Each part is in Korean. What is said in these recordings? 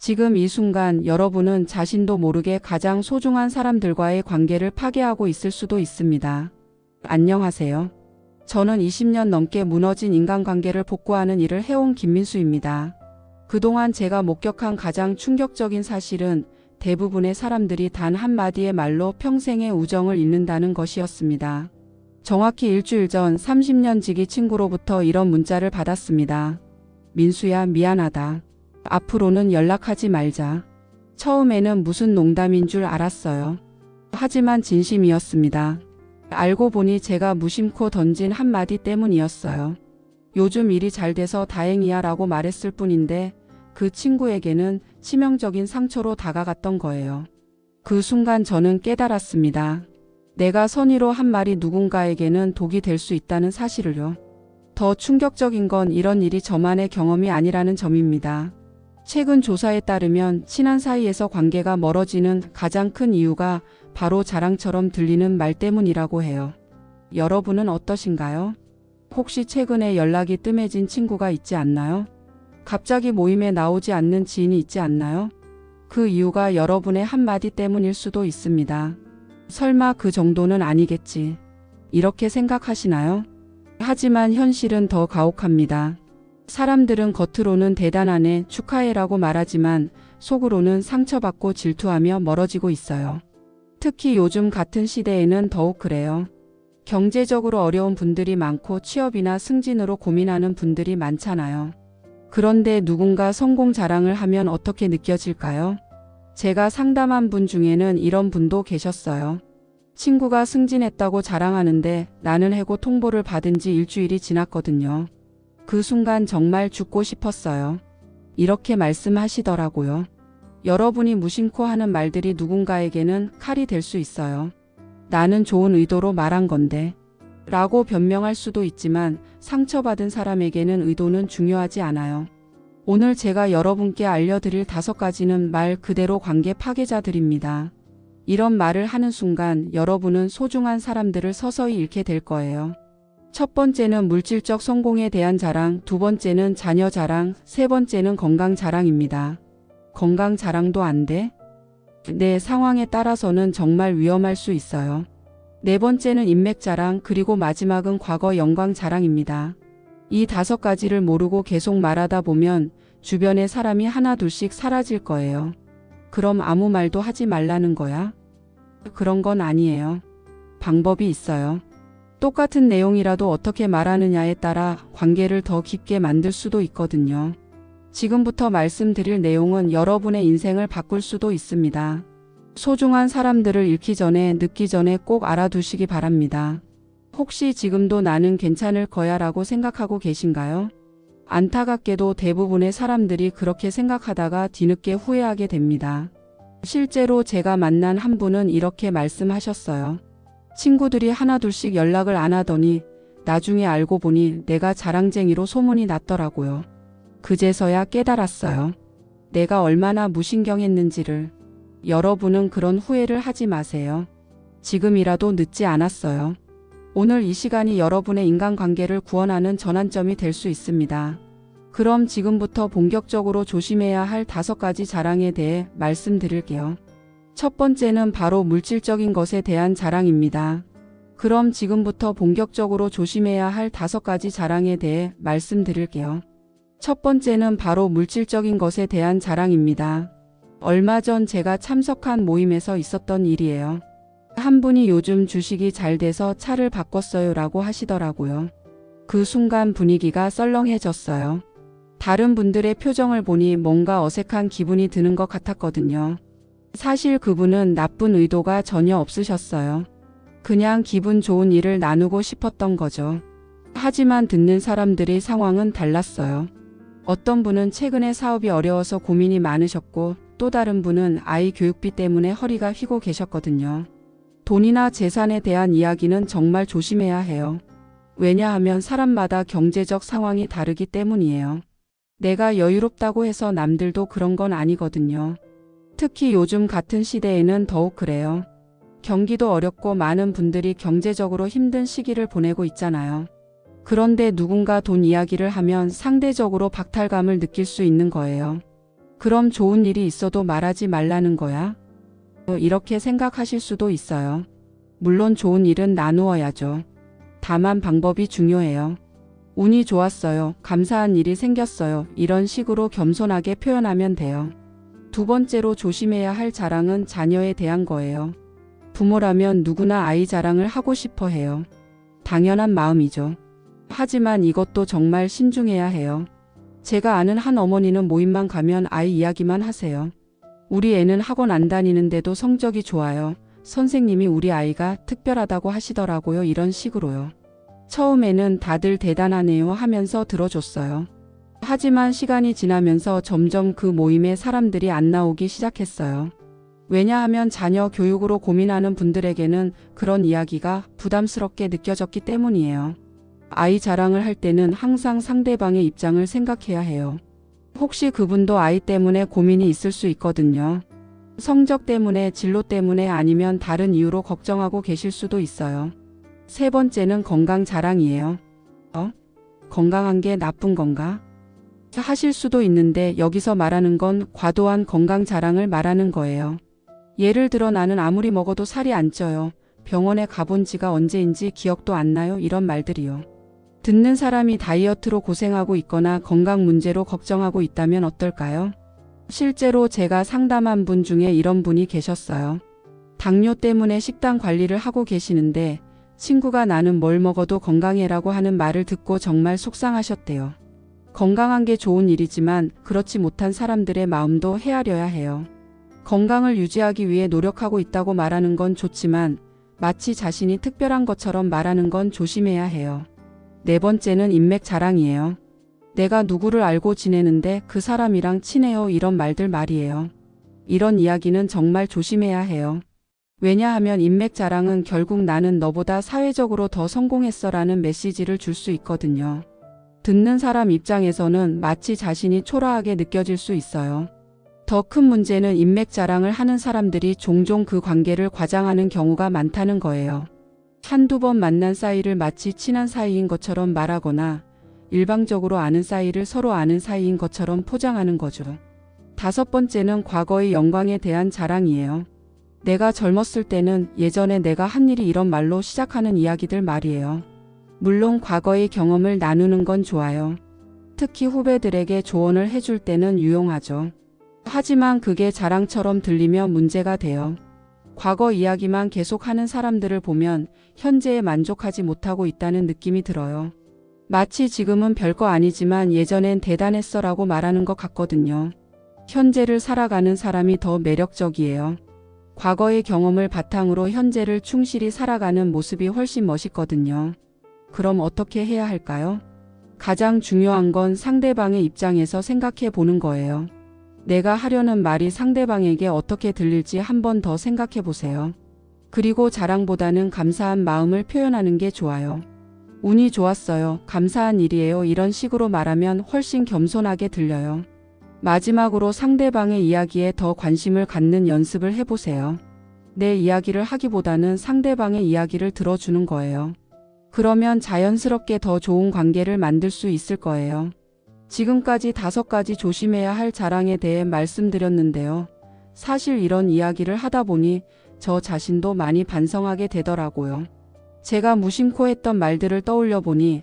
지금 이 순간 여러분은 자신도 모르게 가장 소중한 사람들과의 관계를 파괴하고 있을 수도 있습니다. 안녕하세요. 저는 20년 넘게 무너진 인간관계를 복구하는 일을 해온 김민수입니다. 그동안 제가 목격한 가장 충격적인 사실은 대부분의 사람들이 단 한마디의 말로 평생의 우정을 잃는다는 것이었습니다. 정확히 일주일 전 30년 지기 친구로부터 이런 문자를 받았습니다. 민수야, 미안하다. 앞으로는 연락하지 말자. 처음에는 무슨 농담인 줄 알았어요. 하지만 진심이었습니다. 알고 보니 제가 무심코 던진 한마디 때문이었어요. 요즘 일이 잘 돼서 다행이야 라고 말했을 뿐인데 그 친구에게는 치명적인 상처로 다가갔던 거예요. 그 순간 저는 깨달았습니다. 내가 선의로 한 말이 누군가에게는 독이 될 수 있다는 사실을요. 더 충격적인 건 이런 일이 저만의 경험이 아니라는 점입니다. 최근 조사에 따르면 친한 사이에서 관계가 멀어지는 가장 큰 이유가 바로 자랑처럼 들리는 말 때문이라고 해요. 여러분은 어떠신가요? 혹시 최근에 연락이 뜸해진 친구가 있지 않나요? 갑자기 모임에 나오지 않는 지인이 있지 않나요? 그 이유가 여러분의 한마디 때문일 수도 있습니다. 설마 그 정도는 아니겠지. 이렇게 생각하시나요? 하지만 현실은 더 가혹합니다. 사람들은 겉으로는 대단하네, 축하해라고 말하지만 속으로는 상처받고 질투하며 멀어지고 있어요. 특히 요즘 같은 시대에는 더욱 그래요. 경제적으로 어려운 분들이 많고 취업이나 승진으로 고민하는 분들이 많잖아요. 그런데 누군가 성공 자랑을 하면 어떻게 느껴질까요? 제가 상담한 분 중에는 이런 분도 계셨어요. 친구가 승진했다고 자랑하는데 나는 해고 통보를 받은 지 일주일이 지났거든요. 그 순간 정말 죽고 싶었어요. 이렇게 말씀하시더라고요. 여러분이 무심코 하는 말들이 누군가에게는 칼이 될 수 있어요. 나는 좋은 의도로 말한 건데 라고 변명할 수도 있지만 상처받은 사람에게는 의도는 중요하지 않아요. 오늘 제가 여러분께 알려드릴 5가지는 말 그대로 관계 파괴자들입니다. 이런 말을 하는 순간 여러분은 소중한 사람들을 서서히 잃게 될 거예요. 첫 번째는 물질적 성공에 대한 자랑, 두 번째는 자녀 자랑, 세 번째는 건강 자랑입니다. 건강 자랑도 안 돼? 네, 상황에 따라서는 정말 위험할 수 있어요. 네 번째는 인맥 자랑, 그리고 마지막은 과거 영광 자랑입니다. 이 5가지를 모르고 계속 말하다 보면 주변의 사람이 하나 둘씩 사라질 거예요. 그럼 아무 말도 하지 말라는 거야? 그런 건 아니에요. 방법이 있어요. 똑같은 내용이라도 어떻게 말하느냐에 따라 관계를 더 깊게 만들 수도 있거든요. 지금부터 말씀드릴 내용은 여러분의 인생을 바꿀 수도 있습니다. 소중한 사람들을 잃기 전에, 늦기 전에 꼭 알아두시기 바랍니다. 혹시 지금도 나는 괜찮을 거야 라고 생각하고 계신가요? 안타깝게도 대부분의 사람들이 그렇게 생각하다가 뒤늦게 후회하게 됩니다. 실제로 제가 만난 한 분은 이렇게 말씀하셨어요. 친구들이 하나둘씩 연락을 안 하더니 나중에 알고 보니 내가 자랑쟁이로 소문이 났더라고요. 그제서야 깨달았어요. 내가 얼마나 무신경했는지를. 여러분은 그런 후회를 하지 마세요. 지금이라도 늦지 않았어요. 오늘 이 시간이 여러분의 인간관계를 구원하는 전환점이 될 수 있습니다. 그럼 지금부터 본격적으로 조심해야 할 5가지 자랑에 대해 말씀드릴게요. 첫 번째는 바로 물질적인 것에 대한 자랑입니다. 그럼 지금부터 본격적으로 조심해야 할 5가지 자랑에 대해 말씀드릴게요. 첫 번째는 바로 물질적인 것에 대한 자랑입니다. 얼마 전 제가 참석한 모임에서 있었던 일이에요. 한 분이 요즘 주식이 잘 돼서 차를 바꿨어요 라고 하시더라고요. 그 순간 분위기가 썰렁해졌어요. 다른 분들의 표정을 보니 뭔가 어색한 기분이 드는 것 같았거든요. 사실 그분은 나쁜 의도가 전혀 없으셨어요. 그냥 기분 좋은 일을 나누고 싶었던 거죠. 하지만 듣는 사람들의 상황은 달랐어요. 어떤 분은 최근에 사업이 어려워서 고민이 많으셨고 또 다른 분은 아이 교육비 때문에 허리가 휘고 계셨거든요. 돈이나 재산에 대한 이야기는 정말 조심해야 해요. 왜냐하면 사람마다 경제적 상황이 다르기 때문이에요. 내가 여유롭다고 해서 남들도 그런 건 아니거든요. 특히 요즘 같은 시대에는 더욱 그래요. 경기도 어렵고 많은 분들이 경제적으로 힘든 시기를 보내고 있잖아요. 그런데 누군가 돈 이야기를 하면 상대적으로 박탈감을 느낄 수 있는 거예요. 그럼 좋은 일이 있어도 말하지 말라는 거야? 이렇게 생각하실 수도 있어요. 물론 좋은 일은 나누어야죠. 다만 방법이 중요해요. 운이 좋았어요. 감사한 일이 생겼어요. 이런 식으로 겸손하게 표현하면 돼요. 두 번째로 조심해야 할 자랑은 자녀에 대한 거예요. 부모라면 누구나 아이 자랑을 하고 싶어 해요. 당연한 마음이죠. 하지만 이것도 정말 신중해야 해요. 제가 아는 한 어머니는 모임만 가면 아이 이야기만 하세요. 우리 애는 학원 안 다니는데도 성적이 좋아요. 선생님이 우리 아이가 특별하다고 하시더라고요. 이런 식으로요. 처음에는 다들 대단하네요 하면서 들어줬어요. 하지만 시간이 지나면서 점점 그 모임에 사람들이 안 나오기 시작했어요. 왜냐하면 자녀 교육으로 고민하는 분들에게는 그런 이야기가 부담스럽게 느껴졌기 때문이에요. 아이 자랑을 할 때는 항상 상대방의 입장을 생각해야 해요. 혹시 그분도 아이 때문에 고민이 있을 수 있거든요. 성적 때문에, 진로 때문에 아니면 다른 이유로 걱정하고 계실 수도 있어요. 세 번째는 건강 자랑이에요. 건강한 게 나쁜 건가? 하실 수도 있는데 여기서 말하는 건 과도한 건강 자랑을 말하는 거예요. 예를 들어 나는 아무리 먹어도 살이 안 쪄요. 병원에 가본 지가 언제인지 기억도 안 나요. 이런 말들이요. 듣는 사람이 다이어트로 고생하고 있거나 건강 문제로 걱정하고 있다면 어떨까요? 실제로 제가 상담한 분 중에 이런 분이 계셨어요. 당뇨 때문에 식단 관리를 하고 계시는데 친구가 나는 뭘 먹어도 건강해라고 하는 말을 듣고 정말 속상하셨대요. 건강한 게 좋은 일이지만 그렇지 못한 사람들의 마음도 헤아려야 해요. 건강을 유지하기 위해 노력하고 있다고 말하는 건 좋지만 마치 자신이 특별한 것처럼 말하는 건 조심해야 해요. 네 번째는 인맥 자랑이에요. 내가 누구를 알고 지내는데 그 사람이랑 친해요. 이런 말들 말이에요. 이런 이야기는 정말 조심해야 해요. 왜냐하면 인맥 자랑은 결국 나는 너보다 사회적으로 더 성공했어라는 메시지를 줄 수 있거든요. 듣는 사람 입장에서는 마치 자신이 초라하게 느껴질 수 있어요. 더 큰 문제는 인맥 자랑을 하는 사람들이 종종 그 관계를 과장하는 경우가 많다는 거예요. 한두 번 만난 사이를 마치 친한 사이인 것처럼 말하거나 일방적으로 아는 사이를 서로 아는 사이인 것처럼 포장하는 거죠. 다섯 번째는 과거의 영광에 대한 자랑이에요. 내가 젊었을 때는 예전에 내가 한 일이 이런 말로 시작하는 이야기들 말이에요. 물론 과거의 경험을 나누는 건 좋아요. 특히 후배들에게 조언을 해줄 때는 유용하죠. 하지만 그게 자랑처럼 들리면 문제가 돼요. 과거 이야기만 계속하는 사람들을 보면 현재에 만족하지 못하고 있다는 느낌이 들어요. 마치 지금은 별거 아니지만 예전엔 대단했어라고 말하는 것 같거든요. 현재를 살아가는 사람이 더 매력적이에요. 과거의 경험을 바탕으로 현재를 충실히 살아가는 모습이 훨씬 멋있거든요. 그럼 어떻게 해야 할까요? 가장 중요한 건 상대방의 입장에서 생각해 보는 거예요. 내가 하려는 말이 상대방에게 어떻게 들릴지 한 번 더 생각해 보세요. 그리고 자랑보다는 감사한 마음을 표현하는 게 좋아요. 운이 좋았어요. 감사한 일이에요. 이런 식으로 말하면 훨씬 겸손하게 들려요. 마지막으로 상대방의 이야기에 더 관심을 갖는 연습을 해보세요. 내 이야기를 하기보다는 상대방의 이야기를 들어주는 거예요. 그러면 자연스럽게 더 좋은 관계를 만들 수 있을 거예요. 지금까지 5가지 조심해야 할 자랑에 대해 말씀드렸는데요. 사실 이런 이야기를 하다 보니 저 자신도 많이 반성하게 되더라고요. 제가 무심코 했던 말들을 떠올려 보니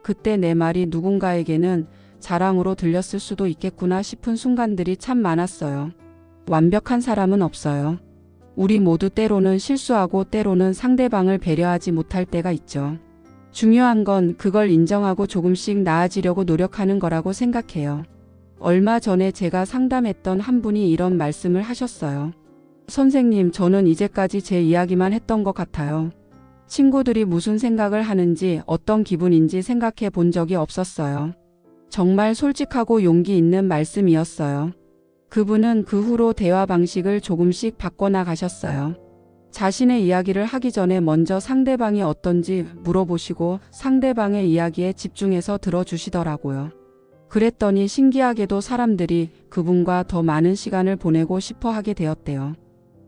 그때 내 말이 누군가에게는 자랑으로 들렸을 수도 있겠구나 싶은 순간들이 참 많았어요. 완벽한 사람은 없어요. 우리 모두 때로는 실수하고 때로는 상대방을 배려하지 못할 때가 있죠. 중요한 건 그걸 인정하고 조금씩 나아지려고 노력하는 거라고 생각해요. 얼마 전에 제가 상담했던 한 분이 이런 말씀을 하셨어요. 선생님, 저는 이제까지 제 이야기만 했던 것 같아요. 친구들이 무슨 생각을 하는지 어떤 기분인지 생각해 본 적이 없었어요. 정말 솔직하고 용기 있는 말씀이었어요. 그분은 그 후로 대화 방식을 조금씩 바꿔나가셨어요. 자신의 이야기를 하기 전에 먼저 상대방이 어떤지 물어보시고 상대방의 이야기에 집중해서 들어주시더라고요. 그랬더니 신기하게도 사람들이 그분과 더 많은 시간을 보내고 싶어 하게 되었대요.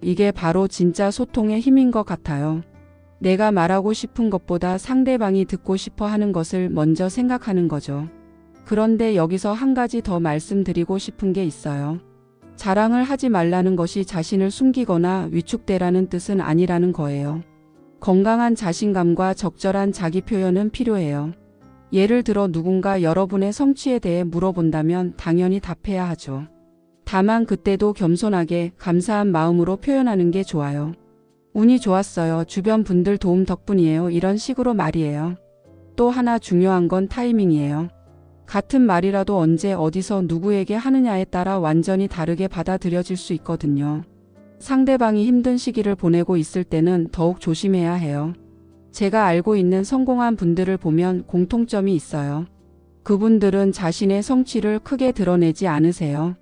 이게 바로 진짜 소통의 힘인 것 같아요. 내가 말하고 싶은 것보다 상대방이 듣고 싶어 하는 것을 먼저 생각하는 거죠. 그런데 여기서 한 가지 더 말씀드리고 싶은 게 있어요. 자랑을 하지 말라는 것이 자신을 숨기거나 위축되라는 뜻은 아니라는 거예요. 건강한 자신감과 적절한 자기 표현은 필요해요. 예를 들어 누군가 여러분의 성취에 대해 물어본다면 당연히 답해야 하죠. 다만 그때도 겸손하게 감사한 마음으로 표현하는 게 좋아요. 운이 좋았어요. 주변 분들 도움 덕분이에요. 이런 식으로 말이에요. 또 하나 중요한 건 타이밍이에요. 같은 말이라도 언제 어디서 누구에게 하느냐에 따라 완전히 다르게 받아들여질 수 있거든요. 상대방이 힘든 시기를 보내고 있을 때는 더욱 조심해야 해요. 제가 알고 있는 성공한 분들을 보면 공통점이 있어요. 그분들은 자신의 성취를 크게 드러내지 않으세요.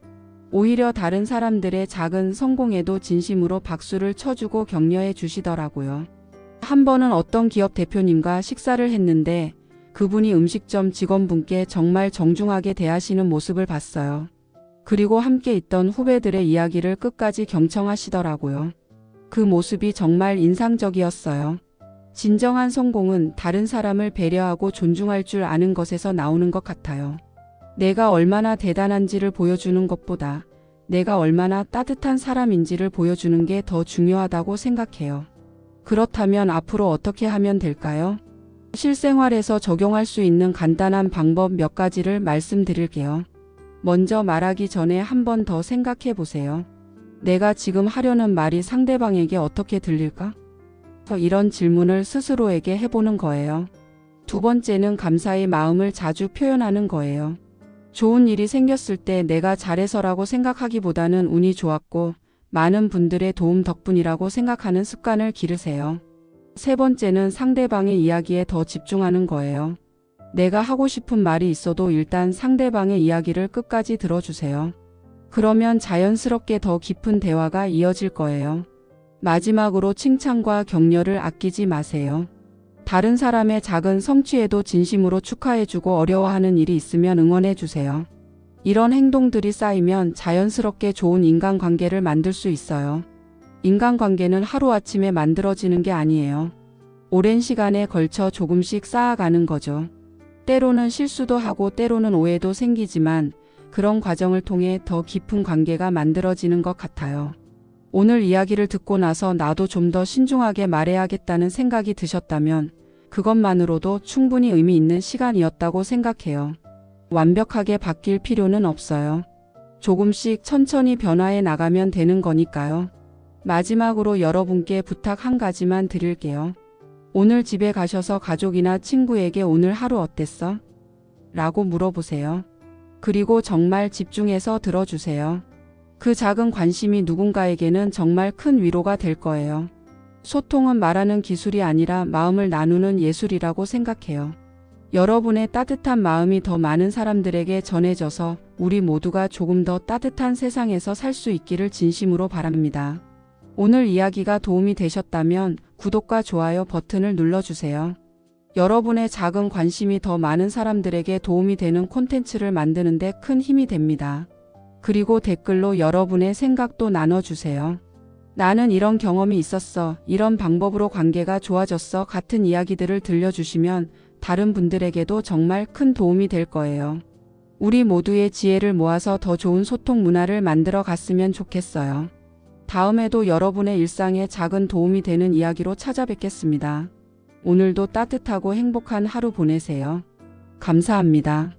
오히려 다른 사람들의 작은 성공에도 진심으로 박수를 쳐주고 격려해 주시더라고요. 한 번은 어떤 기업 대표님과 식사를 했는데 그분이 음식점 직원분께 정말 정중하게 대하시는 모습을 봤어요. 그리고 함께 있던 후배들의 이야기를 끝까지 경청하시더라고요. 그 모습이 정말 인상적이었어요. 진정한 성공은 다른 사람을 배려하고 존중할 줄 아는 것에서 나오는 것 같아요. 내가 얼마나 대단한지를 보여주는 것보다 내가 얼마나 따뜻한 사람인지를 보여주는 게 더 중요하다고 생각해요. 그렇다면 앞으로 어떻게 하면 될까요? 실생활에서 적용할 수 있는 간단한 방법 몇 가지를 말씀드릴게요. 먼저 말하기 전에 한 번 더 생각해 보세요. 내가 지금 하려는 말이 상대방에게 어떻게 들릴까? 이런 질문을 스스로에게 해보는 거예요. 두 번째는 감사의 마음을 자주 표현하는 거예요. 좋은 일이 생겼을 때 내가 잘해서라고 생각하기보다는 운이 좋았고 많은 분들의 도움 덕분이라고 생각하는 습관을 기르세요. 세 번째는 상대방의 이야기에 더 집중하는 거예요. 내가 하고 싶은 말이 있어도 일단 상대방의 이야기를 끝까지 들어주세요. 그러면 자연스럽게 더 깊은 대화가 이어질 거예요. 마지막으로 칭찬과 격려를 아끼지 마세요. 다른 사람의 작은 성취에도 진심으로 축하해주고 어려워하는 일이 있으면 응원해주세요. 이런 행동들이 쌓이면 자연스럽게 좋은 인간관계를 만들 수 있어요. 인간관계는 하루아침에 만들어지는 게 아니에요. 오랜 시간에 걸쳐 조금씩 쌓아가는 거죠. 때로는 실수도 하고 때로는 오해도 생기지만 그런 과정을 통해 더 깊은 관계가 만들어지는 것 같아요. 오늘 이야기를 듣고 나서 나도 좀 더 신중하게 말해야겠다는 생각이 드셨다면 그것만으로도 충분히 의미 있는 시간이었다고 생각해요. 완벽하게 바뀔 필요는 없어요. 조금씩 천천히 변화해 나가면 되는 거니까요. 마지막으로 여러분께 부탁 한 가지만 드릴게요. 오늘 집에 가셔서 가족이나 친구에게 오늘 하루 어땠어? 라고 물어보세요. 그리고 정말 집중해서 들어주세요. 그 작은 관심이 누군가에게는 정말 큰 위로가 될 거예요. 소통은 말하는 기술이 아니라 마음을 나누는 예술이라고 생각해요. 여러분의 따뜻한 마음이 더 많은 사람들에게 전해져서 우리 모두가 조금 더 따뜻한 세상에서 살 수 있기를 진심으로 바랍니다. 오늘 이야기가 도움이 되셨다면 구독과 좋아요 버튼을 눌러주세요. 여러분의 작은 관심이 더 많은 사람들에게 도움이 되는 콘텐츠를 만드는 데 큰 힘이 됩니다. 그리고 댓글로 여러분의 생각도 나눠주세요. 나는 이런 경험이 있었어. 이런 방법으로 관계가 좋아졌어. 같은 이야기들을 들려주시면 다른 분들에게도 정말 큰 도움이 될 거예요. 우리 모두의 지혜를 모아서 더 좋은 소통 문화를 만들어 갔으면 좋겠어요. 다음에도 여러분의 일상에 작은 도움이 되는 이야기로 찾아뵙겠습니다. 오늘도 따뜻하고 행복한 하루 보내세요. 감사합니다.